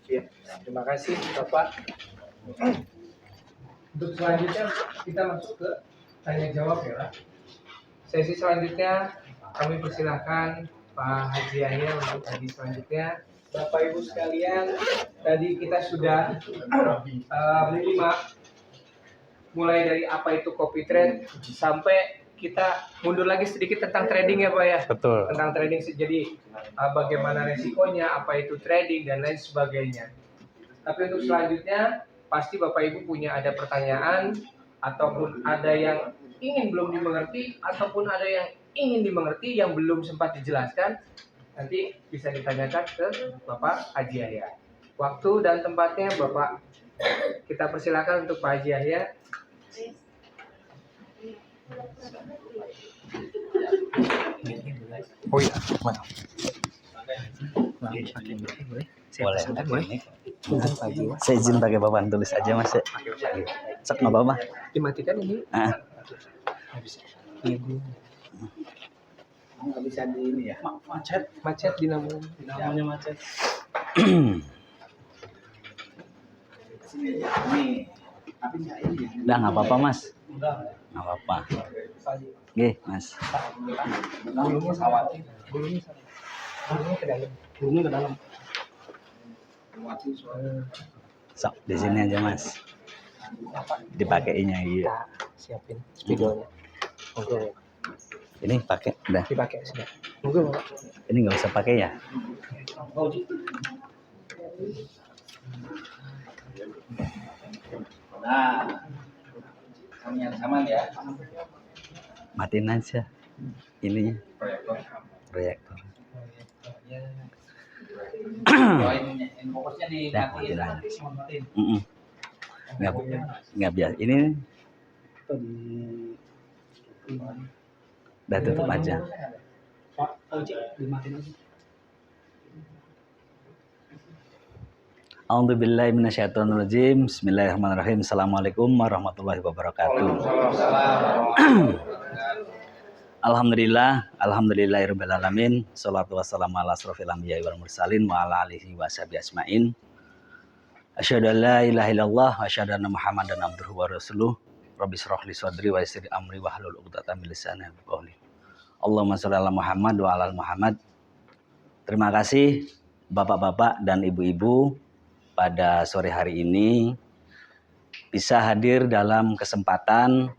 Ya, terima kasih Bapak. Untuk selanjutnya kita masuk ke tanya jawab ya. Sesi selanjutnya kami persilahkan Pak Haji Yahya untuk sesi selanjutnya. Bapak Ibu sekalian, tadi kita sudah menyimak mulai dari apa itu copy trade sampai kita mundur lagi sedikit tentang trading ya Pak ya. Betul. Tentang trading, jadi bagaimana resikonya, apa itu trading dan lain sebagainya. Tapi untuk selanjutnya pasti Bapak Ibu punya ada pertanyaan ataupun ada yang belum dimengerti ataupun ada yang ingin dimengerti yang belum sempat dijelaskan, nanti bisa ditanyakan ke Bapak Haji Yahya. Waktu dan tempatnya Bapak kita persilakan untuk Pak Haji Yahya. Oh iya, mana? Boleh. Saya izin pakai papan tulis aja Mas. Sok nggak apa-apa. Dimatikan ini. Nggak bisa di ini ya. Macet dinamonya macet. Udah nggak apa-apa Mas. Nggak apa-apa. Oke Mas. Bulunya khawatir. Bulunya ke dalam. Bulunya ke dalam. Sok di sini aja Mas. Dipakainya iya. Siapin spidolnya. Oke. Ini pakai udah. Dipakai sudah. Monggo Bapak. Ini nggak usah pakai ya. Nah, kami yang sama ya. Matiin aja ininya. Proyektor. Fokusnya di Dah, matiin aja. Nggak biasa. Ini udah tutup aja. Pak Oji dimatiin aja. A'udzubillahi minasyaitonirrajim. Bismillahirrahmanirrahim. Assalamualaikum warahmatullahi wabarakatuh. Alhamdulillahirabbil alamin. Shalatu wassalamu ala asrofil anbiya'i wal mursalin wa ala alihi washabihi ajmain. Asyhadu an la ilaha illallah wa asyhadu anna Muhammadan abduhu wa rasuluh. Rabbi shrah li sadri wa yassir amri wahlul 'uqdatam min lisani yafqahu qawli. Allahumma shalli ala Muhammad wa ala Muhammad. Terima kasih Bapak-bapak dan Ibu-ibu pada sore hari ini bisa hadir dalam kesempatan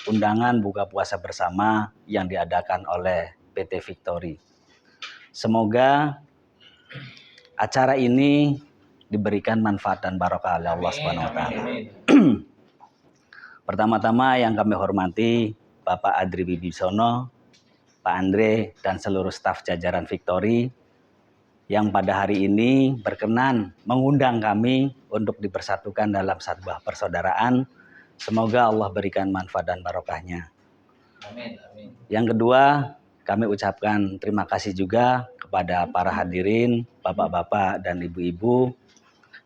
undangan buka puasa bersama yang diadakan oleh PT Victory. Semoga acara ini diberikan manfaat dan barokah oleh Allah Subhanahu wa taala. Pertama-tama yang kami hormati Bapak Adri Bibisono, Pak Andre dan seluruh staf jajaran Victory yang pada hari ini berkenan mengundang kami untuk dipersatukan dalam sebuah persaudaraan. Semoga Allah berikan manfaat dan barokahnya. Amin. Yang kedua, kami ucapkan terima kasih juga kepada para hadirin, bapak-bapak dan ibu-ibu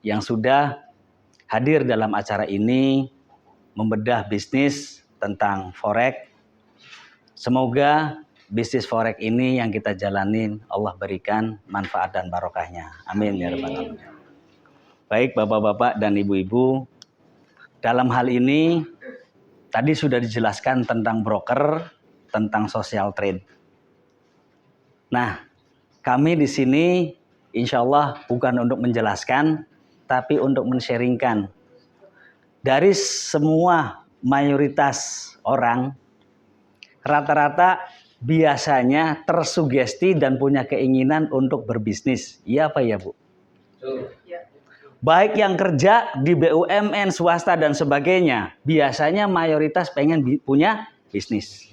yang sudah hadir dalam acara ini membedah bisnis tentang forex. Semoga bisnis forex ini yang kita jalanin Allah berikan manfaat dan barokahnya. Amin ya rabbal alamin. Baik bapak-bapak dan ibu-ibu, dalam hal ini tadi sudah dijelaskan tentang broker, tentang social trade. Nah, kami di sini insya Allah bukan untuk menjelaskan, tapi untuk men-sharingkan. Dari semua mayoritas orang, rata-rata biasanya tersugesti dan punya keinginan untuk berbisnis. Iya apa ya Bu? Baik yang kerja di BUMN, swasta dan sebagainya, biasanya mayoritas pengen punya bisnis.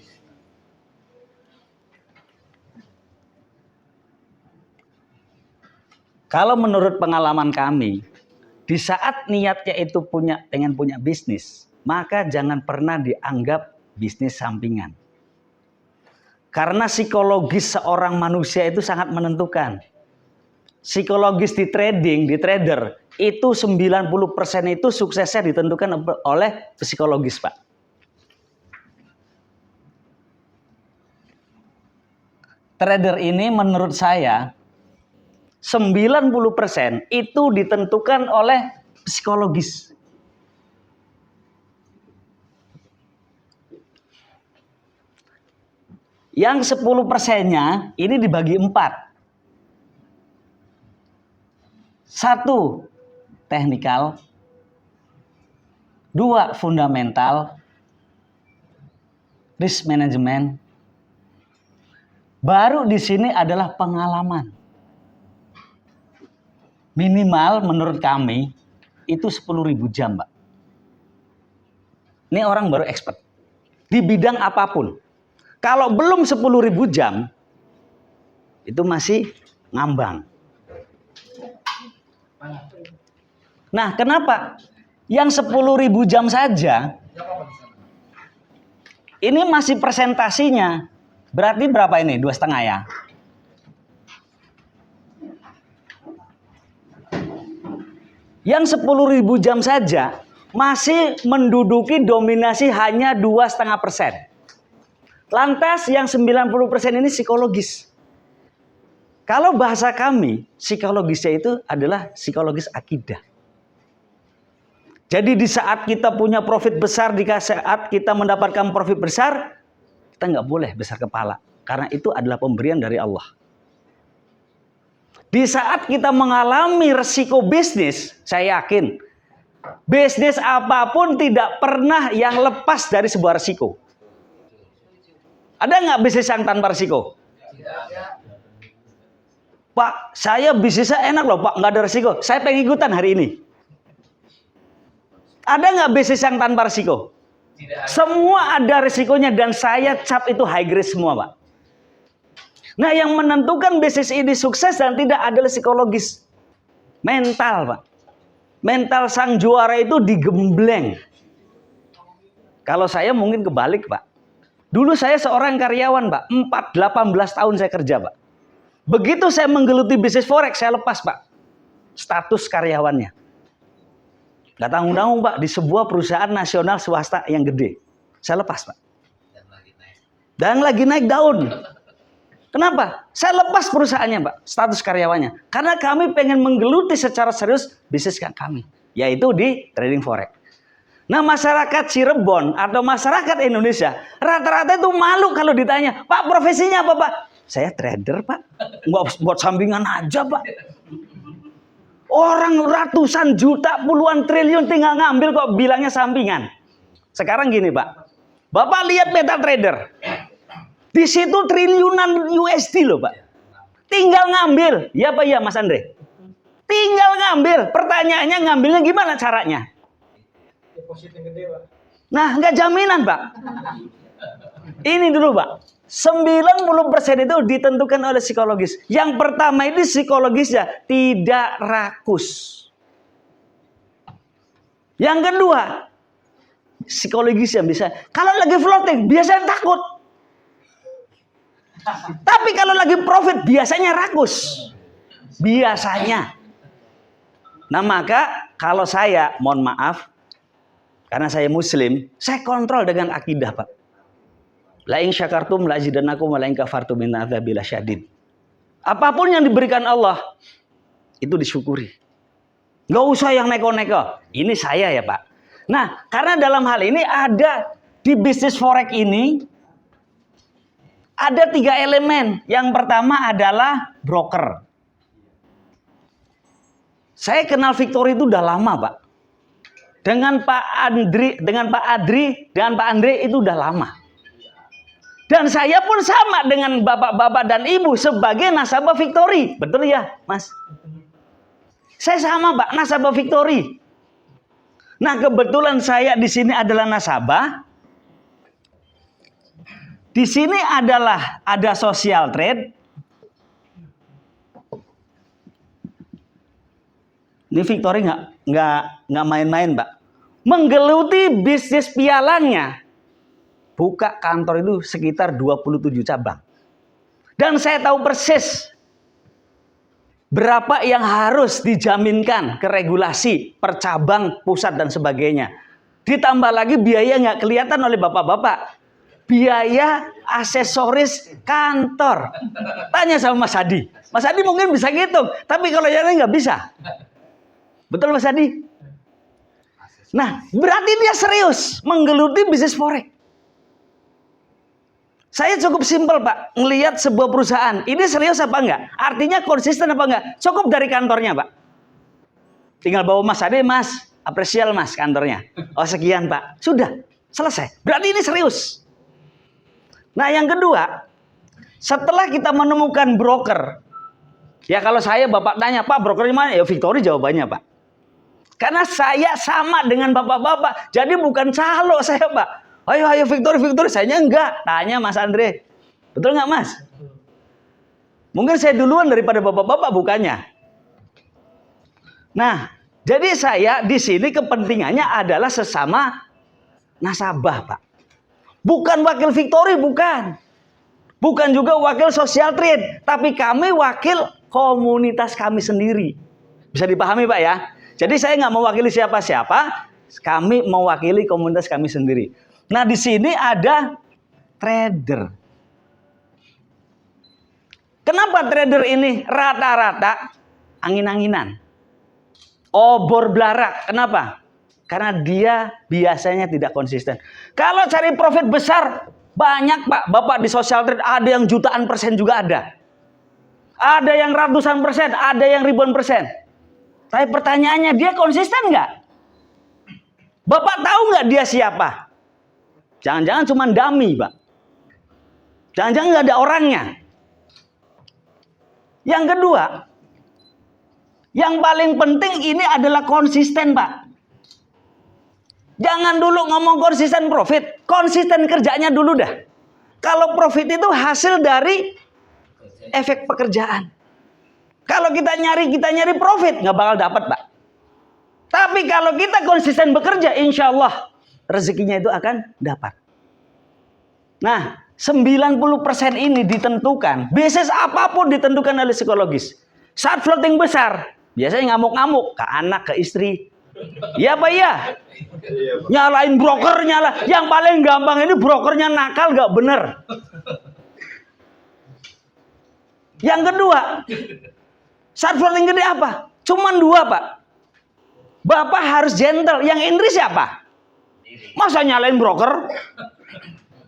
Kalau menurut pengalaman kami, di saat niatnya itu pengen punya bisnis, maka jangan pernah dianggap bisnis sampingan. Karena psikologis seorang manusia itu sangat menentukan. Psikologis di trading, di trader, itu 90% itu suksesnya ditentukan oleh psikologis, Pak. Trader ini menurut saya 90% itu ditentukan oleh psikologis. Yang 10%-nya ini dibagi 4. 1 teknikal, 2 fundamental, risk management. Baru di sini adalah pengalaman. Minimal menurut kami itu 10.000 jam, Pak. Ini orang baru expert di bidang apapun. Kalau belum 10.000 jam itu masih ngambang. Nah, kenapa? Yang 10.000 jam saja ini masih presentasinya. Berarti berapa ini? 2,5 ya. Yang 10.000 jam saja masih menduduki dominasi hanya 2,5%. Lantas yang 90% ini psikologis. Kalau bahasa kami, psikologisnya itu adalah psikologis akidah. Jadi di saat kita punya profit besar, di saat kita mendapatkan profit besar, kita nggak boleh besar kepala. Karena itu adalah pemberian dari Allah. Di saat kita mengalami resiko bisnis, saya yakin, bisnis apapun tidak pernah yang lepas dari sebuah resiko. Ada nggak bisnis yang tanpa resiko? Pak, saya bisnisnya enak loh Pak, nggak ada resiko. Saya pengen ikutan hari ini. Ada nggak bisnis yang tanpa resiko? Semua ada resikonya dan saya cap itu high grade semua Pak. Nah yang menentukan bisnis ini sukses dan tidak adalah psikologis. Mental Pak. Mental sang juara itu digembleng. Kalau saya mungkin kebalik Pak. Dulu saya seorang karyawan Pak. 18 tahun saya kerja Pak. Begitu saya menggeluti bisnis forex, saya lepas Pak. Status karyawannya. Gak tanggung-tanggung Pak. Di sebuah perusahaan nasional swasta yang gede. Saya lepas Pak. Dan lagi naik daun. Kenapa? Saya lepas perusahaannya Pak. Status karyawannya. Karena kami pengen menggeluti secara serius bisnis kami. Yaitu di trading forex. Nah masyarakat Cirebon atau masyarakat Indonesia. Rata-rata itu malu kalau ditanya. Pak profesinya apa Pak? Saya trader Pak. Buat sampingan aja Pak. Orang ratusan juta, puluhan triliun tinggal ngambil kok bilangnya sampingan. Sekarang gini Pak. Bapak lihat MetaTrader. Di situ triliunan USD loh Pak. Tinggal ngambil. Ya Pak ya Mas Andre. Tinggal ngambil. Pertanyaannya ngambilnya gimana caranya? Deposit yang gede Pak. Nah nggak jaminan Pak. Ini dulu Pak. 90% itu ditentukan oleh psikologis. Yang pertama ini psikologisnya tidak rakus. Yang kedua psikologisnya bisa. Kalau lagi floating biasanya takut. Tapi kalau lagi profit biasanya rakus. Biasanya. Nah maka kalau saya mohon maaf. Karena saya muslim. Saya kontrol dengan akidah Pak. La in syakartum la azidannakum wa la in kafartum min adzabil syadid. Apapun yang diberikan Allah. Itu disyukuri. Nggak usah yang neko-neko. Ini saya ya Pak. Nah karena dalam hal ini ada. Di bisnis forex ini. Ada 3 elemen. Yang pertama adalah broker. Saya kenal Victory itu udah lama, Pak. Dengan Pak Adri, dan Pak Andre itu udah lama. Dan saya pun sama dengan bapak-bapak dan ibu sebagai nasabah Victory. Betul ya, Mas? Saya sama, Pak, nasabah Victory. Nah, kebetulan saya di sini adalah nasabah. Di sini adalah ada social trade. Ini Victory nggak main-main, Pak. Menggeluti bisnis pialanya. Buka kantor itu sekitar 27 cabang. Dan saya tahu persis berapa yang harus dijaminkan ke regulasi per cabang, pusat dan sebagainya. Ditambah lagi biaya nggak kelihatan oleh bapak-bapak. biaya aksesoris kantor. Tanya sama Mas Hadi. Mas Hadi mungkin bisa ngitung, tapi kalau yang lain nggak bisa. Betul Mas Hadi? Nah, berarti dia serius menggeluti bisnis forex. Saya cukup simpel Pak, ngelihat sebuah perusahaan, ini serius apa enggak? Artinya konsisten apa enggak? Cukup dari kantornya Pak. Tinggal bawa Mas Hadi, Mas, apresial Mas kantornya. Oh sekian Pak, sudah, selesai. Berarti ini serius. Nah yang kedua, setelah kita menemukan broker, ya kalau saya Bapak tanya, Pak brokernya mana? Ya Victory jawabannya Pak. Karena saya sama dengan bapak-bapak, jadi bukan calo saya Pak. Ayo Victory, saya enggak. Tanya Mas Andre, betul nggak Mas? Mungkin saya duluan daripada bapak-bapak bukannya. Nah, jadi saya di sini kepentingannya adalah sesama nasabah Pak. Bukan wakil Victory, bukan. Bukan juga wakil social trade, tapi kami wakil komunitas kami sendiri. Bisa dipahami Pak ya? Jadi saya nggak mewakili siapa-siapa, kami mewakili komunitas kami sendiri. Nah di sini ada trader. Kenapa trader ini rata-rata angin-anginan? Obor blarak. Kenapa? Karena dia biasanya tidak konsisten. Kalau cari profit besar, banyak Pak. Bapak di social trade ada yang jutaan persen juga ada. Ada yang ratusan persen, ada yang ribuan persen. Tapi pertanyaannya, dia konsisten nggak? Bapak tahu nggak dia siapa? Jangan-jangan cuma dummy Pak. Jangan-jangan nggak ada orangnya. Yang kedua, yang paling penting ini adalah konsisten Pak. Jangan dulu ngomong konsisten profit, konsisten kerjanya dulu dah. Kalau profit itu hasil dari efek pekerjaan. Kalau kita nyari profit, nggak bakal dapat Pak. Tapi kalau kita konsisten bekerja, insya Allah rezekinya itu akan dapat. Nah, 90% ini ditentukan, bisnis apapun ditentukan oleh psikologis. Saat floating besar, biasanya ngamuk-ngamuk ke anak, ke istri. Ya Pak ya? Nyalain brokernya lah. Yang paling gampang ini brokernya nakal gak bener. Yang kedua, saat floating gede apa? Cuman dua Pak. Bapak harus gentle. Yang entry siapa? Masa nyalain broker?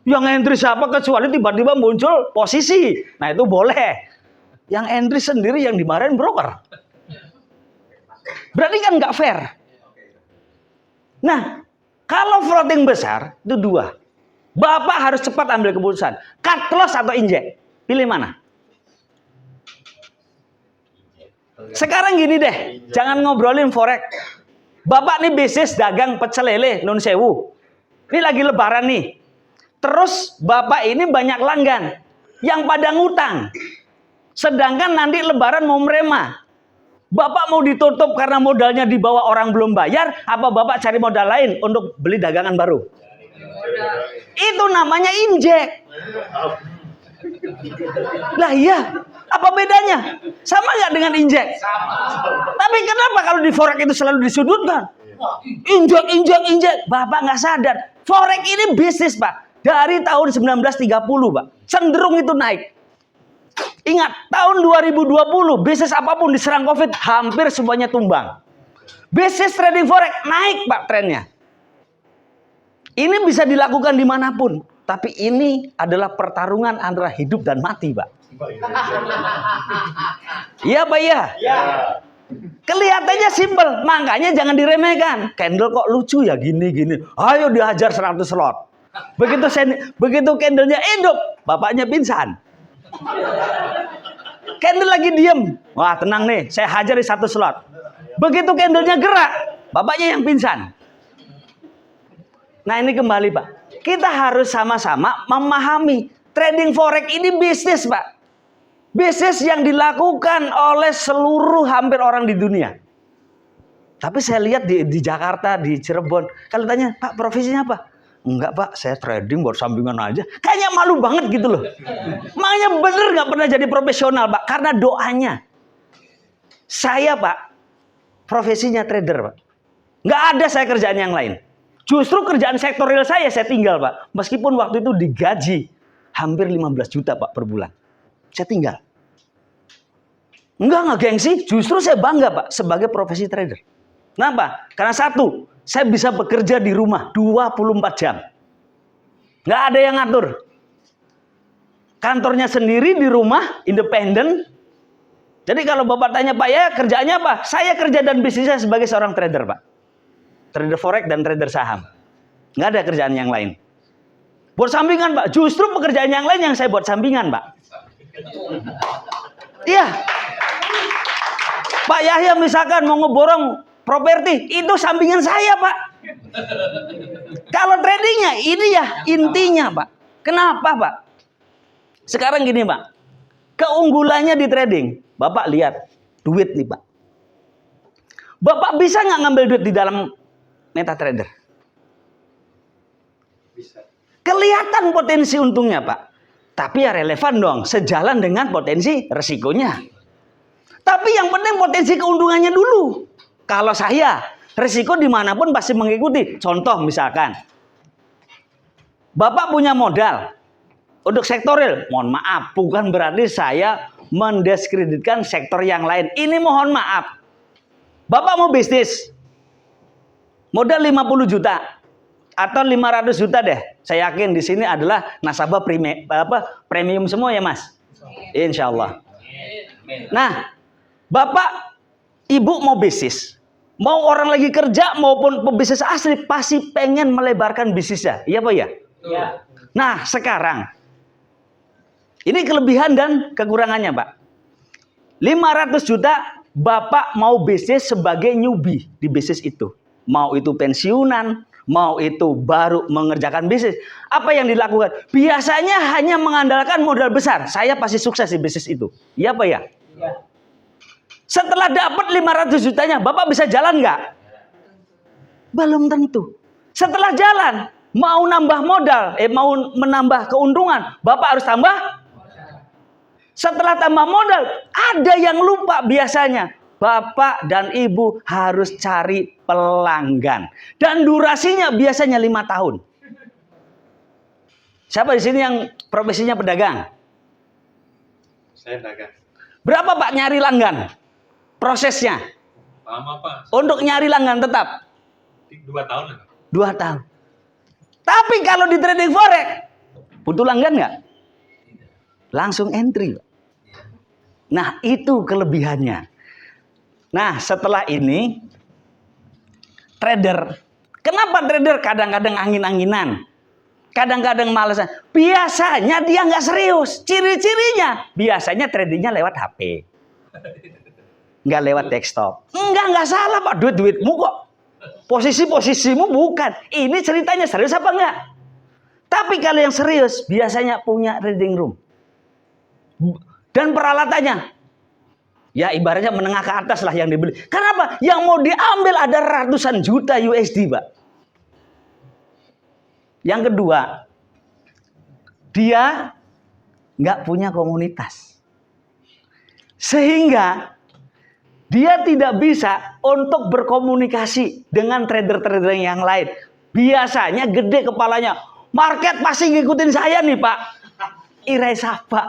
Yang entry siapa kecuali tiba-tiba muncul posisi. Nah itu boleh. Yang entry sendiri yang dimarahin broker. Berarti kan gak fair. Nah, kalau floating besar, itu dua. Bapak harus cepat ambil keputusan. Cut loss atau injek. Pilih mana? Sekarang gini deh. Jangan ngobrolin forex. Bapak nih bisnis dagang pecel lele, nun sewu. Ini lagi lebaran nih. Terus bapak ini banyak langgan. Yang pada ngutang. Sedangkan nanti lebaran mau merema. Bapak mau ditutup karena modalnya dibawa orang belum bayar, apa Bapak cari modal lain untuk beli dagangan baru? Itu namanya injek. Lah iya, apa bedanya? Sama nggak dengan injek? Tapi kenapa kalau di forex itu selalu disudutkan? Injek. Bapak nggak sadar. Forex ini bisnis Pak. Dari tahun 1930 Pak. Cenderung itu naik. Ingat, tahun 2020 bisnis apapun diserang COVID hampir semuanya tumbang. Bisnis trading forex naik Pak trennya. Ini bisa dilakukan dimanapun. Tapi ini adalah pertarungan antara hidup dan mati Pak. Iya Pak ya? Kelihatannya simpel, makanya jangan diremehkan. Candle kok lucu ya gini-gini. Ayo dihajar 100 slot. Begitu candlenya hidup, bapaknya pingsan. Candle lagi diem. Wah tenang nih, saya hajar di 1 slot. Begitu candlenya gerak, bapaknya yang pingsan. Nah ini kembali Pak. Kita harus sama-sama memahami. Trading forex ini bisnis Pak. Bisnis yang dilakukan oleh seluruh hampir orang di dunia. Tapi saya lihat di Jakarta, di Cirebon. Kalau tanya, Pak profesinya apa? Enggak Pak, saya trading buat sampingan aja. Kayaknya malu banget gitu loh. Makanya bener gak pernah jadi profesional Pak. Karena doanya. Saya Pak, profesinya trader Pak. Gak ada saya kerjaan yang lain. Justru kerjaan sektorial saya tinggal, Pak. Meskipun waktu itu digaji hampir 15 juta, Pak, per bulan. Saya tinggal. Enggak gengsi, justru saya bangga, Pak, sebagai profesi trader. Kenapa? Karena satu, saya bisa bekerja di rumah 24 jam. Nggak ada yang ngatur. Kantornya sendiri di rumah, independen. Jadi kalau Bapak tanya, Pak, ya kerjaannya apa? Saya kerja dan bisnisnya sebagai seorang trader, Pak. Trader forex dan trader saham. Nggak ada kerjaan yang lain. Buat sampingan, Pak. Justru pekerjaan yang lain yang saya buat sampingan, Pak. Iya. Pak Yahya misalkan mau ngeborong properti, itu sampingan saya, Pak. Kalau tradingnya, ini ya intinya, Pak. Kenapa, Pak? Sekarang gini, Pak. Keunggulannya di trading. Bapak lihat, duit nih, Pak. Bapak bisa nggak ngambil duit di dalam MetaTrader? Bisa. Kelihatan potensi untungnya, Pak. Tapi ya relevan dong, sejalan dengan potensi resikonya. Tapi yang penting potensi keuntungannya dulu. Kalau saya, resiko dimanapun pasti mengikuti. Contoh misalkan, Bapak punya modal untuk sektorial. Mohon maaf, bukan berarti saya mendiskreditkan sektor yang lain. Ini mohon maaf. Bapak mau bisnis, modal 50 juta atau 500 juta deh. Saya yakin di sini adalah nasabah premium semua ya, Mas. Insya Allah. Nah, Bapak, Ibu mau bisnis, mau orang lagi kerja maupun pebisnis asli pasti pengen melebarkan bisnisnya. Iya, Pak ya? Iya. Nah, sekarang ini kelebihan dan kekurangannya, Pak. 500 juta Bapak mau bisnis sebagai newbie di bisnis itu. Mau itu pensiunan, mau itu baru mengerjakan bisnis. Apa yang dilakukan? Biasanya hanya mengandalkan modal besar. Saya pasti sukses di bisnis itu. Iya, Pak ya? Iya. Setelah dapat 500 jutanya, Bapak bisa jalan nggak? Belum tentu. Setelah jalan, mau nambah modal, mau menambah keuntungan, Bapak harus tambah. Setelah tambah modal, ada yang lupa biasanya. Bapak dan Ibu harus cari pelanggan. Dan durasinya biasanya 5 tahun. Siapa di sini yang profesinya pedagang? Saya dagang. Berapa, Pak, nyari langgan? Prosesnya? Lama, Pak. Untuk nyari langgan tetap? 2 tahun lah. 2 tahun. Tapi kalau di trading forex, butuh langgan nggak? Langsung entry. Nah, itu kelebihannya. Nah, setelah ini, trader. Kenapa trader kadang-kadang angin-anginan? Kadang-kadang malesan. Biasanya dia nggak serius. Ciri-cirinya, biasanya tradingnya lewat HP. Nggak lewat desktop. Nggak salah, Pak. Duit-duitmu kok. Posisi-posisimu bukan. Ini ceritanya serius apa enggak? Tapi kalau yang serius, biasanya punya trading room. Dan peralatannya, ya ibaratnya menengah ke atas lah yang dibeli. Kenapa? Yang mau diambil ada ratusan juta USD, Pak. Yang kedua, dia nggak punya komunitas. Sehingga dia tidak bisa untuk berkomunikasi dengan trader-trader yang lain. Biasanya gede kepalanya. Market pasti ngikutin saya nih, Pak. Irai Pak.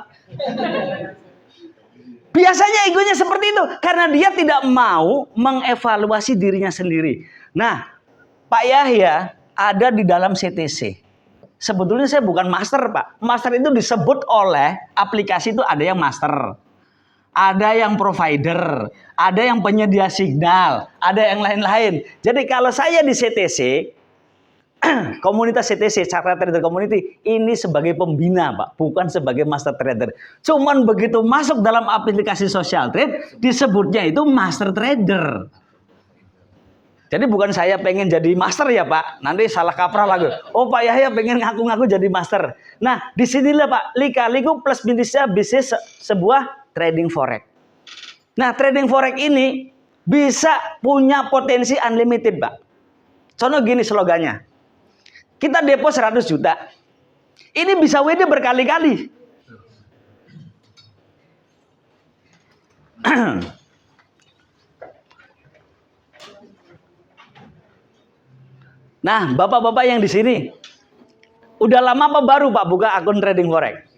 Biasanya egonya seperti itu. Karena dia tidak mau mengevaluasi dirinya sendiri. Nah, Pak Yahya ada di dalam CTC. Sebetulnya saya bukan master, Pak. Master itu disebut oleh aplikasi itu ada yang master. Ada yang provider, ada yang penyedia signal, ada yang lain-lain. Jadi kalau saya di CTC, komunitas CTC, Cakra Trader Community, ini sebagai pembina, Pak, bukan sebagai master trader. Cuman begitu masuk dalam aplikasi social trade, disebutnya itu master trader. Jadi bukan saya pengen jadi master ya, Pak. Nanti salah kaprah lagi. Oh, Pak Yahya pengen ngaku-ngaku jadi master. Nah, disinilah, Pak, lika-liku plus minusnya bisnis sebuah trading forex. Nah, trading forex ini bisa punya potensi unlimited, Pak. Contoh gini slogannya. Kita depo 100 juta. Ini bisa WD berkali-kali. Nah, bapak-bapak yang di sini, udah lama apa baru Pak buka akun trading forex?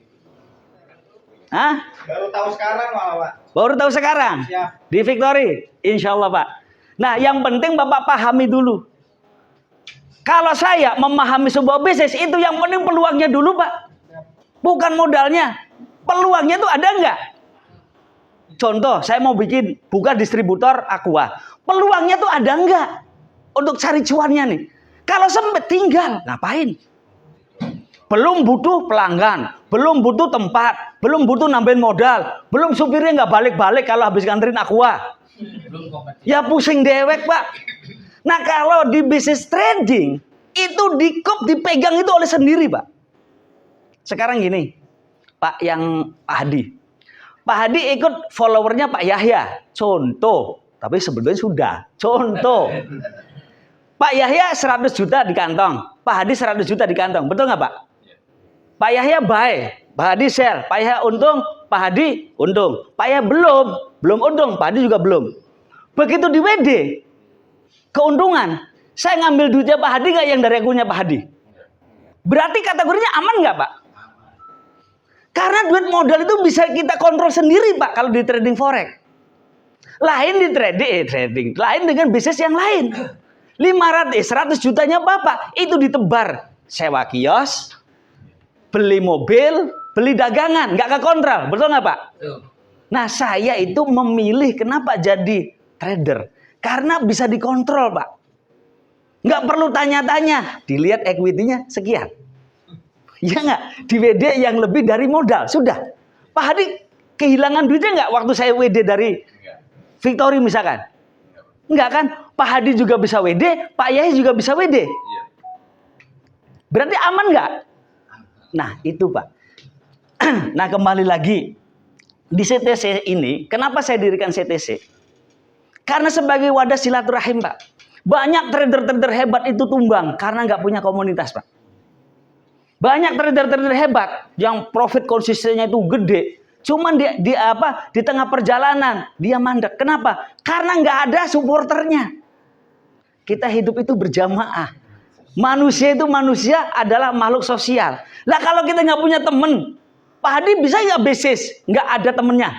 Hah? Baru tahu sekarang malah, Pak. Baru tahu sekarang? Siap. Di Victory? Insya Allah Pak. Nah, yang penting Bapak pahami dulu. Kalau saya memahami sebuah bisnis, itu yang penting peluangnya dulu Pak. Bukan modalnya. Peluangnya tuh ada nggak? Contoh, saya mau buka distributor Aqua. Peluangnya tuh ada nggak? Untuk cari cuannya nih. Kalau sempit tinggal, ngapain? Belum butuh pelanggan, belum butuh tempat, belum butuh nambahin modal, belum supirnya nggak balik-balik kalau habis nganterin Aqua. Ya pusing dewek Pak. Nah kalau di bisnis trading, itu dipegang itu oleh sendiri Pak. Sekarang gini, Pak Hadi. Pak Hadi ikut followernya Pak Yahya. Contoh, tapi sebetulnya sudah. Contoh. Pak Yahya 100 juta di kantong. Pak Hadi 100 juta di kantong. Betul nggak Pak? Pak Yahya buy, Pak Hadi sell. Pak Yahya untung, Pak Hadi untung. Pak Yahya belum untung, Pak Hadi juga belum. Begitu di WD, keuntungan. Saya ngambil duitnya Pak Hadi nggak yang dari akunnya Pak Hadi? Berarti kategorinya aman nggak Pak? Karena duit modal itu bisa kita kontrol sendiri Pak kalau di trading forex. Lain di trading, lain dengan bisnis yang lain. 100 jutanya Bapak itu ditebar. Sewa kios, beli mobil, beli dagangan, nggak kekontrol. Betul nggak Pak? Nah saya itu memilih kenapa jadi trader. Karena bisa dikontrol Pak. Nggak perlu tanya-tanya. Dilihat equity-nya sekian. Ya nggak? Di WD yang lebih dari modal. Sudah. Pak Hadi kehilangan duitnya nggak waktu saya WD dari Victory misalkan? Enggak kan? Pak Hadi juga bisa WD, Pak Yahya juga bisa WD. Berarti aman nggak? Nah itu Pak. Nah kembali lagi. Di CTC ini, kenapa saya dirikan CTC? Karena sebagai wadah silaturahim Pak. Banyak trader-trader hebat itu tumbang karena nggak punya komunitas Pak. Banyak trader-trader hebat yang profit konsistennya itu gede. Cuman di tengah perjalanan dia mandek. Kenapa? Karena nggak ada supporternya. Kita hidup itu berjamaah. Manusia adalah makhluk sosial. Lah kalau kita nggak punya temen, Pak Hadi bisa nggak bisnis nggak ada temennya?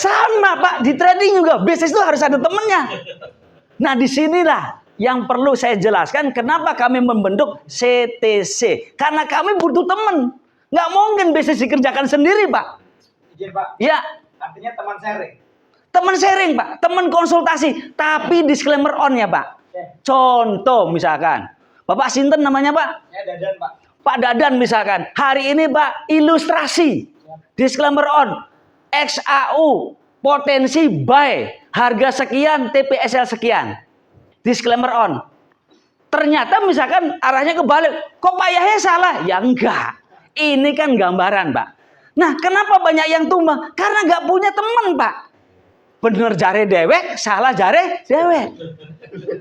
Sama Pak di trading juga bisnis itu harus ada temennya. Nah disinilah yang perlu saya jelaskan kenapa kami membentuk CTC. Karena kami butuh teman. Nggak mungkin bisnis dikerjakan sendiri Pak. Izin Pak. Ya. Artinya teman sharing. Teman sharing Pak. Teman konsultasi. Tapi disclaimer on ya Pak. Contoh misalkan. Bapak Sinten namanya Pak? Ya Dadan Pak. Pak Dadan misalkan. Hari ini Pak ilustrasi. Disclaimer on. XAU. Potensi buy. Harga sekian. TPSL sekian. Disclaimer on. Ternyata misalkan arahnya kebalik. Kok Pak Yahya salah? Ya enggak. Ini kan gambaran Pak. Nah kenapa banyak yang tumbang? Karena nggak punya teman Pak. Bener jare dewek, salah jare dewek.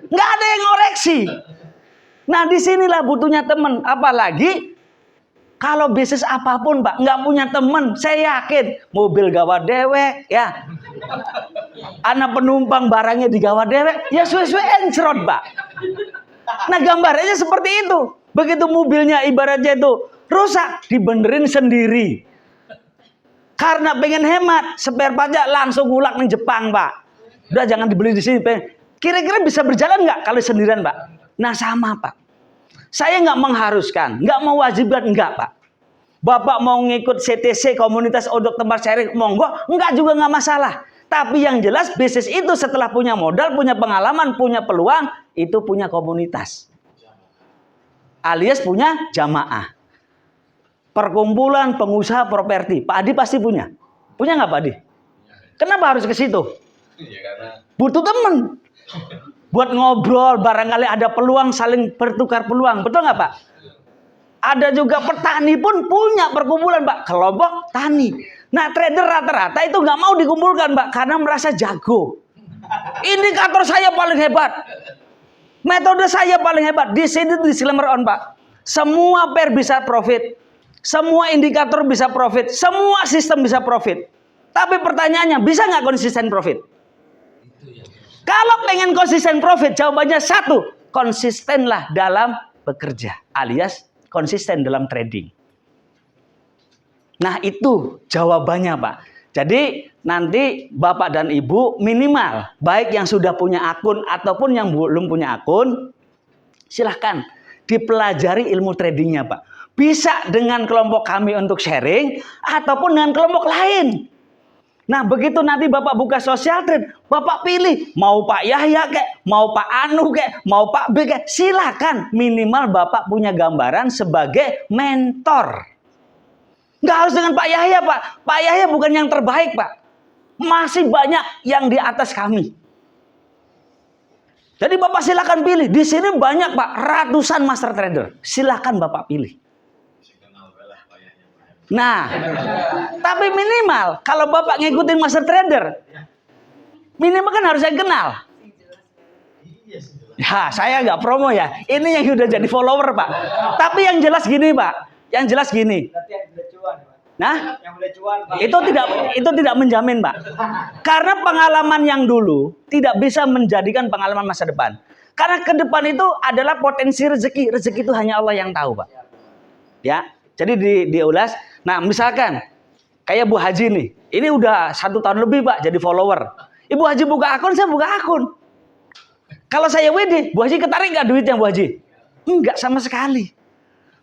Nggak ada yang ngoreksi. Nah disinilah butuhnya teman. Apalagi kalau bisnis apapun Pak, nggak punya teman. Saya yakin mobil gawat dewek ya. Anak penumpang barangnya digawa dewek, ya suwe-suwe encrot Pak. Nah gambarnya seperti itu. Begitu mobilnya ibaratnya itu rusak, dibenerin sendiri. Karena pengen hemat, spare partnya langsung ngulak nih Jepang Pak. Udah jangan dibeli di sini. Kira-kira bisa berjalan nggak kalau sendirian Pak? Nah sama Pak. Saya nggak mengharuskan, nggak mewajibkan, enggak Pak. Bapak mau ngikut CTC komunitas untuk tempat sharing, monggo, enggak juga nggak masalah. Tapi yang jelas bisnis itu setelah punya modal, punya pengalaman, punya peluang, itu punya komunitas. Alias punya jamaah. Perkumpulan pengusaha properti. Pak Adi pasti punya. Punya nggak Pak Adi? Kenapa harus ke situ? Iya karena Butuh teman. Buat ngobrol, barangkali ada peluang saling bertukar peluang. Betul nggak Pak? Ada juga petani pun punya perkumpulan Pak. Kelompok tani. Nah trader rata-rata itu nggak mau dikumpulkan Pak. Karena merasa jago. Indikator saya paling hebat. Metode saya paling hebat. Di sini disclaimer on Pak. Semua pair bisa profit. Semua indikator bisa profit. Semua sistem bisa profit. Tapi pertanyaannya, bisa nggak konsisten profit? Kalau pengen konsisten profit, jawabannya satu, konsistenlah dalam bekerja, alias konsisten dalam trading. Nah, itu jawabannya, Pak. Jadi nanti Bapak dan Ibu minimal, baik yang sudah punya akun ataupun yang belum punya akun, silahkan dipelajari ilmu tradingnya, Pak. Bisa dengan kelompok kami untuk sharing ataupun dengan kelompok lain. Nah, begitu nanti Bapak buka social trade, Bapak pilih mau Pak Yahya kek, mau Pak Anu kek, mau Pak B kek, silakan. Minimal Bapak punya gambaran sebagai mentor. Nggak harus dengan Pak Yahya, Pak. Pak Yahya bukan yang terbaik, Pak. Masih banyak yang di atas kami. Jadi Bapak silakan pilih. Di sini banyak, Pak, ratusan master trader. Silakan Bapak pilih. Nah, tapi minimal kalau Bapak ngikutin master trader, minimal kan harus saya kenal. Ya, saya nggak promo ya. Ini yang udah jadi follower, Pak. Tapi yang jelas gini, Pak. Yang jelas gini. Nah, itu tidak menjamin, Pak. Karena pengalaman yang dulu tidak bisa menjadikan pengalaman masa depan. Karena ke depan itu adalah potensi rezeki. Rezeki itu hanya Allah yang tahu, Pak. Ya, jadi diulas. Nah, misalkan kayak Bu Haji nih, ini udah 1 tahun lebih, Pak, jadi follower. Ibu Haji buka akun, saya buka akun. Kalau saya WD, Bu Haji ketarik nggak duitnya, Bu Haji? Enggak sama sekali.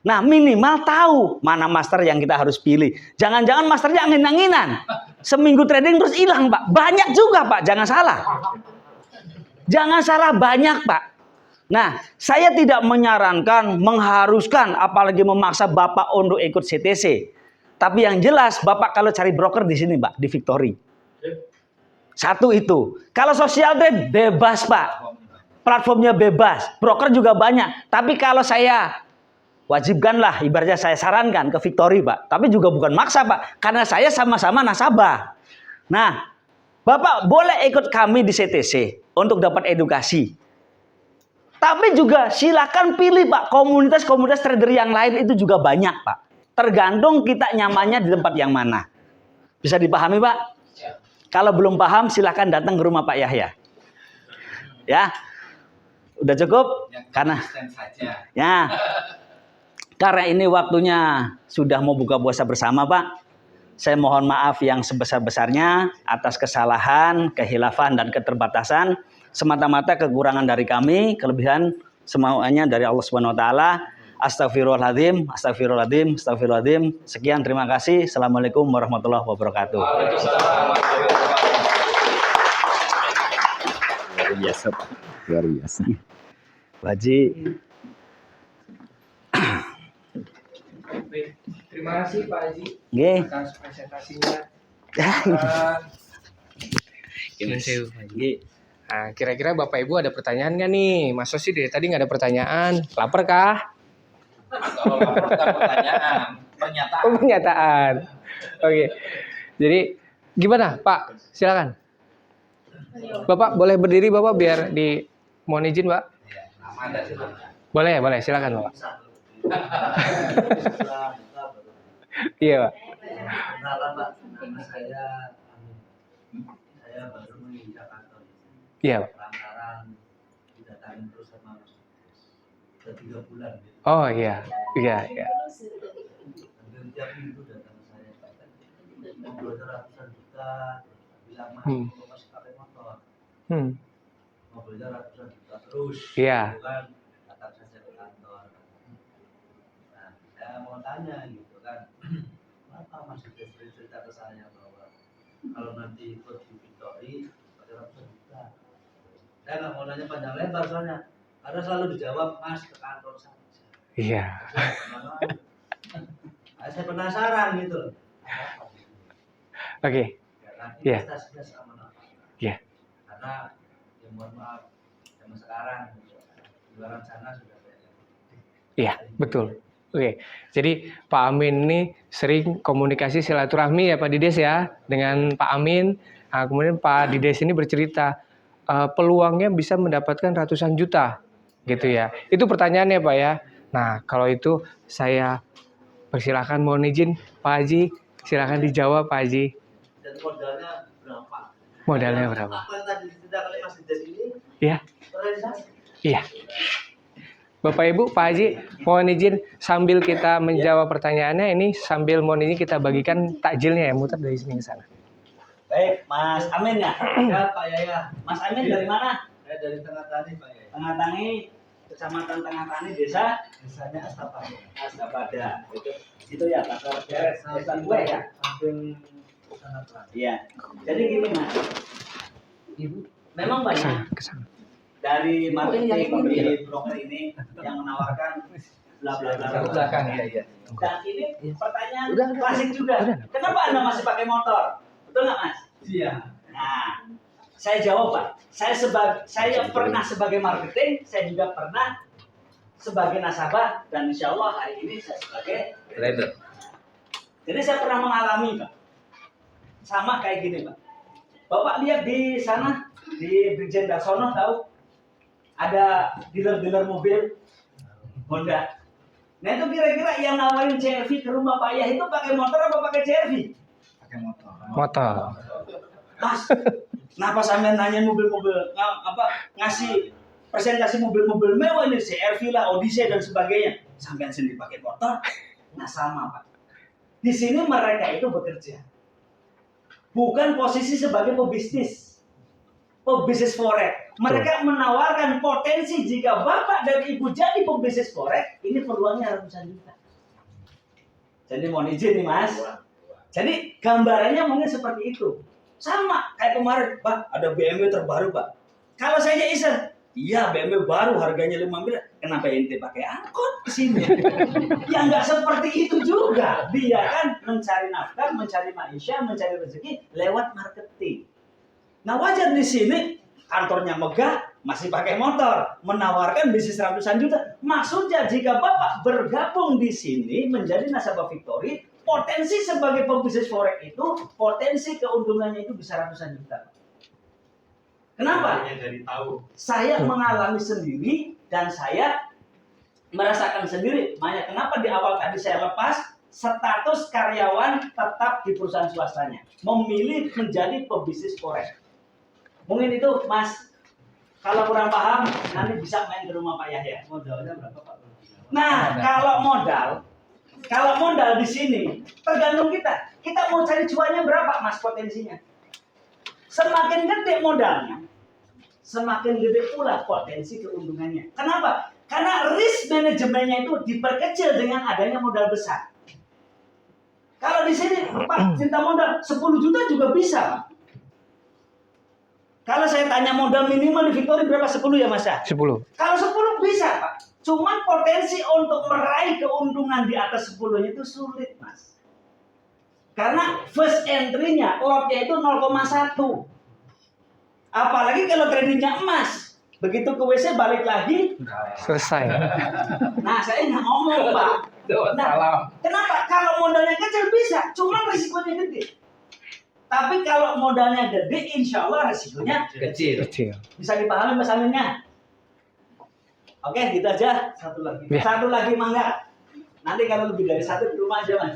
Nah, minimal tahu mana master yang kita harus pilih. Jangan-jangan masternya angin-anginan. Seminggu trading terus hilang, Pak. Banyak juga, Pak. Jangan salah. Jangan salah, banyak, Pak. Nah, saya tidak menyarankan, mengharuskan, apalagi memaksa Bapak untuk ikut CTC. Tapi yang jelas, Bapak kalau cari broker di sini, Pak, di Victory. Satu itu. Kalau social trade, bebas, Pak. Platformnya bebas. Broker juga banyak. Tapi kalau saya wajibkanlah, ibaratnya saya sarankan ke Victory, Pak. Tapi juga bukan maksa, Pak. Karena saya sama-sama nasabah. Nah, Bapak boleh ikut kami di CTC untuk dapat edukasi. Tapi juga silakan pilih, Pak. Komunitas-komunitas trader yang lain itu juga banyak, Pak. Tergantung kita nyamannya di tempat yang mana. Bisa dipahami, Pak? Kalau belum paham, silakan datang ke rumah Pak Yahya. Ya, udah cukup? Karena ya. Karena ini waktunya sudah mau buka puasa bersama, Pak. Saya mohon maaf yang sebesar-besarnya atas kesalahan, kehilafan, dan keterbatasan. Semata-mata kekurangan dari kami, kelebihan semuanya dari Allah Subhanahu wa taala. Astagfirullahaladzim, astagfirullahaladzim, astagfirullahaladzim. Sekian, terima kasih. Assalamualaikum warahmatullahi wabarakatuh. Luar biasa, Pak. Luar biasa. Haji. Baik, terima kasih Pak Haji Nggih. atas presentasinya. Nggih. Nah, kira-kira Bapak Ibu ada pertanyaan nggak nih? Mas Sosi dari tadi nggak ada pertanyaan. Lapar kah? Kalau lapor bukan pertanyaan, pernyataan. Oh, pernyataan. Oke. Jadi gimana, Pak? Silakan. Bapak boleh berdiri, Bapak, biar di mohon izin, Pak. Boleh, boleh. Silakan, Bapak. Iya, Pak. Kenalan, Pak. Nama saya baru menginjak kantor. Iya, Pak. Lantaran didatangin terus sama Mas. Sudah 3 bulan. Gitu. Oh, iya. Iya, iya. Hampir tiap minggu datang ke saya, Pak. Mobilnya ratusan juta. Bilang, Mas, kok masih pakai motor? Mobilnya ratusan juta terus. Iya. Gitu kan, datang saja ke kantor. Nah, saya mau tanya gitu kan. Kenapa Mas sudah cerita ke saya bahwa kalau nanti ikut di Victory pada ratusan juta? Saya nggak mau nanya panjang lebar soalnya, karena selalu dijawab Mas ke kantor saja. Iya. Saya penasaran gitu. Oke. Iya. Investasinya sama apa? Iya. Karena ya mohon maaf, zaman sekarang di luar sana sudah banyak. Iya, betul. Oke, jadi Pak Amin ini sering komunikasi silaturahmi ya Pak Dides ya dengan Pak Amin. Nah, kemudian Pak Dides ini bercerita peluangnya bisa mendapatkan ratusan juta, gitu ya. Itu pertanyaannya Pak ya. Nah, kalau itu saya persilahkan mohon izin Pak Haji, silakan dijawab Pak Haji. Dan modalnya berapa? Modalnya berapa? Apa yang tadi diceritakan oleh Mas Dides ini? Iya. Terrealisasi? Iya. Bapak Ibu, Pak Haji, mohon izin sambil kita menjawab pertanyaannya ini sambil mohon izin kita bagikan takjilnya ya, muter dari sini ke sana. Baik, Mas Amin ya. Ya Pak Yaya. Mas Amin dari mana? Saya dari Tengah Tani Pak Yaya. Tengah Tani, Kecamatan Tengah Tani, Desa Desanya Astapada. Astapada. Itu ya, Pasar Beres, Desa gue ya. Samping sana Pak. Iya. Jadi gini Mas, Ibu, memang banyak ke sana. dari marketing di broker ini yang menawarkan bla bla bla. Ke belakang, iya. Dan ini pertanyaan klasik juga. Kenapa Anda masih pakai motor? Betul nggak Mas? Iya. Nah, saya jawab Pak. Saya pernah sebagai marketing, saya juga pernah sebagai nasabah, dan insya Allah hari ini saya sebagai Trader. Jadi saya pernah mengalami Pak. Sama kayak gini Pak. Bapak lihat di sana di Brigjen Darsono tahu ada dealer-dealer mobil Honda. Nah itu kira-kira yang nawarin CR-V ke rumah Pak Yah itu pakai motor apa pakai CR-V? Pakai motor. Motor. Mas, kenapa sampean nanya mobil-mobil ngasih presentasi mobil-mobil mewah ini CR-V lah, Odyssey dan sebagainya. Sampean sendiri pakai motor? Nah sama Pak. Di sini mereka itu bekerja. Bukan posisi sebagai pebisnis forex. Mereka menawarkan potensi jika Bapak dan Ibu jadi pebisnis forex, ini peluangnya ratusan juta. Jadi mohon izin nih Mas. Jadi gambarannya mungkin seperti itu. Sama kayak kemarin, Pak, ada BMW terbaru, Pak. Kalau saya iseng, iya BMW baru harganya 5 miliar. Kenapa ente pakai angkot ke sini? Ya nggak seperti itu juga. Dia kan mencari nafkah, mencari maisha, mencari rezeki lewat marketing. Nah wajar di sini kantornya megah, masih pakai motor, menawarkan bisnis ratusan juta. Maksudnya jika Bapak bergabung di sini menjadi nasabah Victory, potensi sebagai pebisnis forex itu, potensi keuntungannya itu bisa ratusan juta. Kenapa? Dari tahu. Saya mengalami sendiri dan saya merasakan sendiri. Makanya kenapa di awal tadi saya lepas status karyawan tetap di perusahaan swastanya, memilih menjadi pebisnis forex. Mungkin itu Mas, kalau kurang paham nanti bisa main ke rumah Pak Yahya. Modalnya berapa Pak? Nah, kalau modal di sini tergantung kita. Kita mau cari cuannya berapa Mas potensinya? Semakin gede modalnya, semakin gede pula potensi keuntungannya. Kenapa? Karena risk manajemennya itu diperkecil dengan adanya modal besar. Kalau di sini Pak cinta modal 10 juta juga bisa Pak. Kalau saya tanya modal minimal di Victory berapa? 10 ya Mas ya? 10. Kalau 10 bisa Pak. Cuman potensi untuk meraih keuntungan di atas 10-nya itu sulit Mas. Karena first entry-nya, lot-nya itu 0,1. Apalagi kalau tradingnya emas. Begitu ke WC balik lagi, Selesai. nah saya nggak ngomong Pak. Nah, kenapa? Kalau modalnya kecil bisa, cuman risikonya gede. Tapi kalau modalnya gede, insya Allah risikonya Kecil. Kecil. bisa dipahami Mas Aminnya. Oke, gitu aja. Satu lagi. Satu lagi mangga. Nanti kalau lebih dari satu di rumah aja Mas.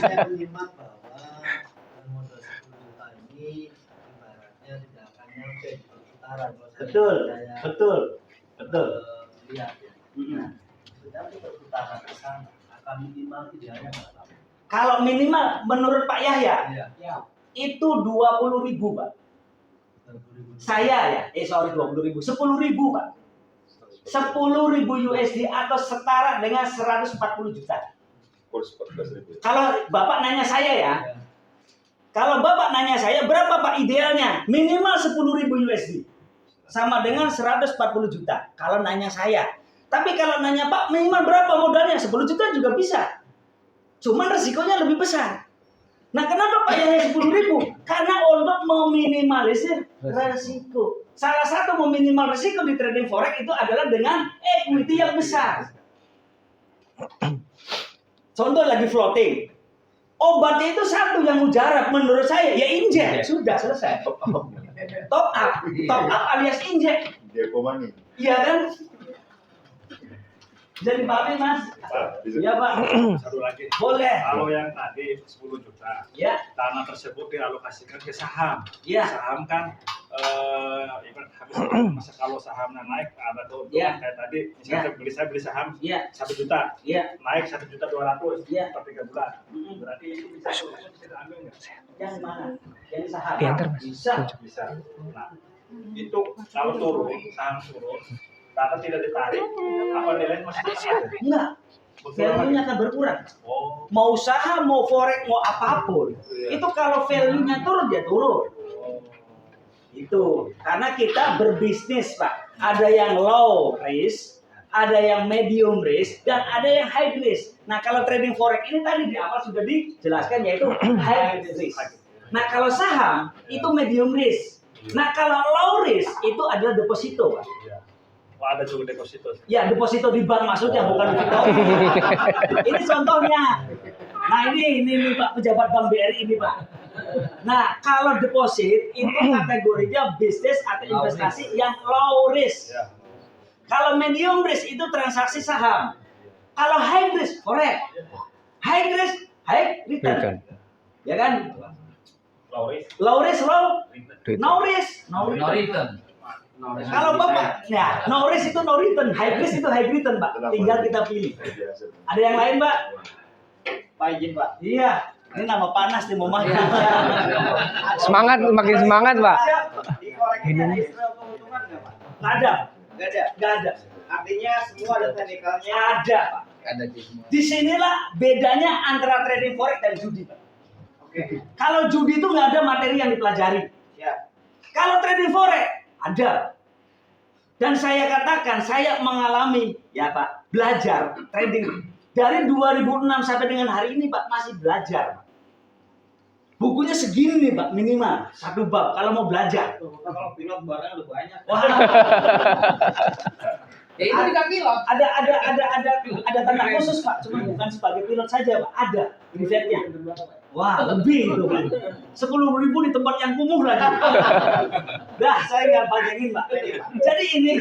Saya menyimak bahwa modal 10 juta ini ibaratnya tidak akan nyampe di putaran. Betul. Lihat ya. Nah, sudah di perputaran ke sana akan minimal idealnya berapa? Kalau minimal menurut Pak Yahya Iya. itu 20.000 Pak. 20.000. Saya ya, 20.000, 10.000 Pak. 10.000 USD atau setara dengan 140 juta. Kalau Bapak nanya saya ya, kalau Bapak nanya saya berapa Pak idealnya? Minimal 10.000 USD. Sama dengan 140 juta. Kalau nanya saya. Tapi kalau nanya Pak minimal berapa modalnya? 10 juta juga bisa. Cuman resikonya lebih besar. Nah kenapa Pak Yahya 10.000? Karena untuk meminimalisir resiko. Salah satu meminimal resiko di trading forex itu adalah dengan equity yang besar. Contoh lagi floating. Obatnya itu satu yang mujarab menurut saya, ya injek. Sudah selesai. Top up alias injek. Iya kan? Bisa dipahami Mas? Iya Pak. Satu lagi. Boleh. Kalau yang tadi 10 juta, Ya. dana tersebut dialokasikan ke saham. Ya. Saham kan habis masa kalau sahamnya naik ada keuntungan kayak tadi misalnya saya beli saham 1 juta naik 1.200.000 per 3 bulan berarti itu bisa diambil nggak? Yang mana? Yang saham? Bisa. Nah itu kalau turun saham turun data tidak ditarik apa nilainya masih ada? Enggak. Value-nya akan berkurang. Mau saham, mau forex, mau apapun. Itu kalau value-nya turun, dia turun. Itu. Karena kita berbisnis, Pak. Ada yang low risk, ada yang medium risk, dan ada yang high risk. Nah, kalau trading forex ini tadi di awal sudah dijelaskan, yaitu high risk. Nah, kalau saham, itu medium risk. Nah, kalau low risk, itu adalah deposito, Pak. Ada juga deposito. Ya, deposito di bank maksudnya, bukan di Victory. Ini contohnya. Nah, ini Pak, pejabat Bank BRI ini, Pak. Nah, kalau deposit itu kategorinya bisnis atau investasi yang low risk. Kalau medium risk itu transaksi saham. Kalau high risk, forex. High risk, high return. Ya kan? Low risk, no risk, no return. Kalau Bapak, ya, no risk itu no return, high risk itu high return, Pak. Tinggal kita pilih. Ada yang lain, Pak? Pak izin Pak. Iya, ini nama panas nih, mau makan. Semangat, makin semangat, Pak. Di forex ini ada istilah keuntungan nggak Pak? Nggak ada, Nggak ada. Artinya semua ada teknikalnya. ada, Pak. Disinilah bedanya antara trading forex dan judi, Pak. Oke. Kalau judi itu nggak ada materi yang dipelajari. Ya. Kalau trading forex ada. Dan saya katakan, saya mengalami, ya Pak, belajar trading. Dari 2006 sampai dengan hari ini, Pak, masih belajar. Bukunya segini nih, Pak, minimal. 1 bab, kalau mau belajar. Kalau pilot barang udah banyak. Wah. Ya itu juga pilot. Ada tanda khusus, Pak. Cuma bukan sebagai pilot saja, Pak. Ada risetnya. Wah, lebih itu, Pak. 10.000 di tempat yang kumuh lagi. Dah, saya nggak panjangin, Pak. Jadi ini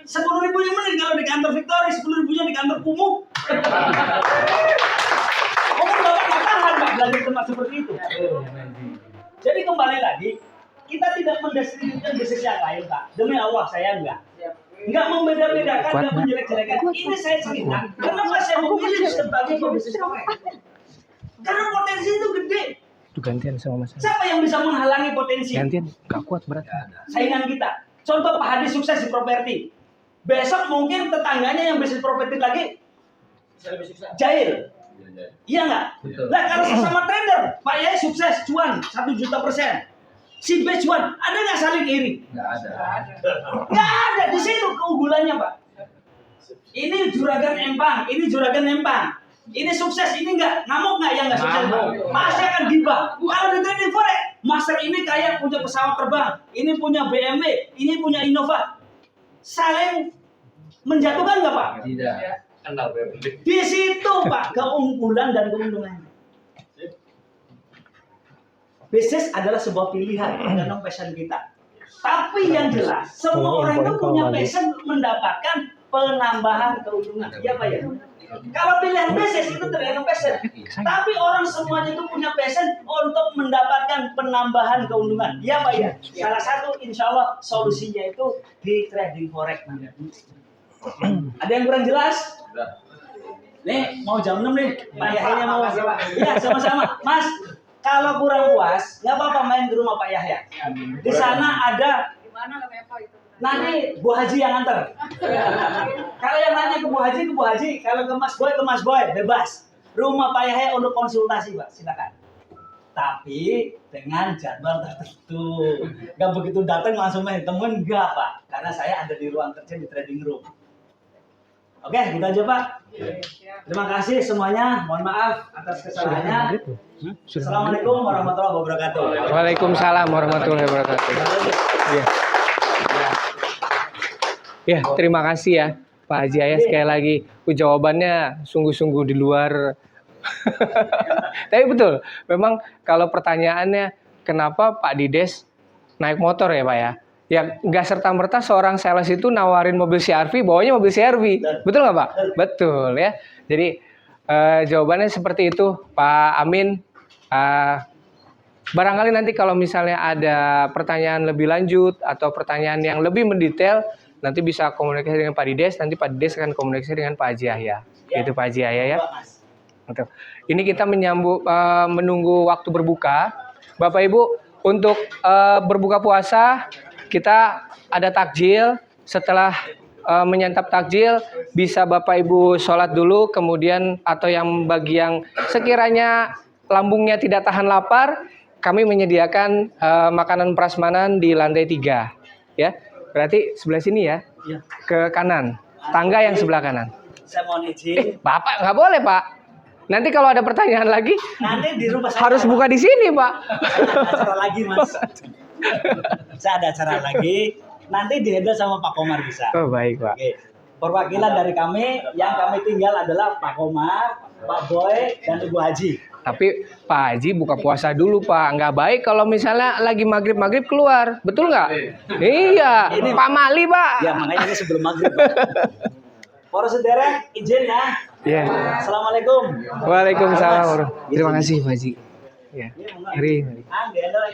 10.000 yang mending kalau di kantor Victory, 10.000-nya di kantor kumuh. Bapak nggak tahan, Pak, belajar tempat seperti itu. Jadi kembali lagi, kita tidak mendiskreditkan bisnis yang lain, Pak. Demi Allah, saya enggak. Enggak membeda-bedakan, enggak menjelek-jelekan. Ini saya cerita. Kenapa saya memilih sebagai pebisnis forex? Karena potensi itu gede. Itu gantian sama Mas. Siapa yang bisa menghalangi potensi? Gantian, nggak kuat berat. Saingan kita. Contoh Pak Hadi sukses di properti. Besok mungkin tetangganya yang bisnis properti lagi jahil. Iya nggak? Nah kalau sesama trader, Pak Yai sukses cuan 1 juta %. Si B cuan, ada nggak saling iri? Nggak ada. Di situ keunggulannya, Pak. Ini juragan empang, ini juragan empang. Ini sukses, ini enggak, ngamuk nggak yang nggak sukses? Pasti akan gibah. Kalau di trading forex, master ini kayak punya pesawat terbang, ini punya BMW, ini punya Innova. Saling menjatuhkan nggak, Pak? Tidak. Di situ, Pak, keunggulan dan keuntungannya. Bisnis adalah sebuah pilihan, tergantung passion kita. Tapi yang jelas, semua orang itu punya passion mendapatkan penambahan keuntungan. Iya, Pak ya? Kalau pilihan bisnis itu tergantung passion. Tapi orang semuanya itu punya passion untuk mendapatkan penambahan keuntungan. Iya, Pak ya? Salah satu insya Allah solusinya itu di trading forex. Ada yang kurang jelas? Nih, mau jam 6 nih. Pak Yahya mau. Ya, sama-sama. Mas, kalau kurang puas, nggak apa-apa main di rumah Pak Yahya. Di sana ada. Nanti Bu Haji yang antar. Kalau yang nanya ke Bu Haji. Kalau ke Mas Boy, bebas. Rumah Pak Yahya untuk konsultasi, Pak. Silakan. Tapi dengan jadwal tertentu. Nggak begitu datang langsung main temen, nggak, Pak. Karena saya ada di ruang kerja di trading room. Oke, gitu aja, Pak. Terima kasih semuanya. Mohon maaf atas kesalahannya. Assalamualaikum warahmatullahi wabarakatuh. Waalaikumsalam warahmatullahi wabarakatuh. Ya, terima kasih ya Pak Haji Ayah sekali lagi. Jawabannya sungguh-sungguh di luar. Tapi betul, memang kalau pertanyaannya kenapa Pak Dides naik motor ya Pak ya? Ya nggak serta-merta seorang sales itu nawarin mobil CR-V, bawanya mobil CR-V. Betul nggak Pak? Betul ya. Jadi jawabannya seperti itu Pak Amin. Barangkali nanti kalau misalnya ada pertanyaan lebih lanjut atau pertanyaan yang lebih mendetail, nanti bisa komunikasi dengan Pak Dides, nanti Pak Dides akan komunikasi dengan Pak Haji Yahya. Itu Pak Haji Yahya ya. Betul. Ini kita menunggu waktu berbuka. Bapak Ibu, untuk berbuka puasa kita ada takjil. Setelah menyantap takjil, bisa Bapak Ibu sholat dulu, kemudian atau yang bagi yang sekiranya lambungnya tidak tahan lapar, kami menyediakan makanan prasmanan di lantai 3. Ya, berarti sebelah sini ya, ke kanan, tangga yang sebelah kanan. Saya mohon izin. Bapak nggak boleh Pak. Nanti kalau ada pertanyaan lagi, Nanti di rumah saya harus buka di sini Pak. ada acara lagi, Mas. Saya ada acara lagi. Nanti dihandle sama Pak Komar bisa. Oh baik Pak. Oke. Perwakilan dari kami, yang kami tinggal adalah Pak Komar, Pak Boy, dan Ibu Haji. Tapi Pak Haji buka puasa dulu Pak. Nggak baik kalau misalnya lagi maghrib keluar. Betul nggak? Iya. Ini Pak Mali Pak. Ya makanya ini sebelum maghrib. Para saudara, izin ya. Ya. Assalamualaikum. Waalaikumsalam. Terima kasih Pak Haji. Ya. Mari. Dihandle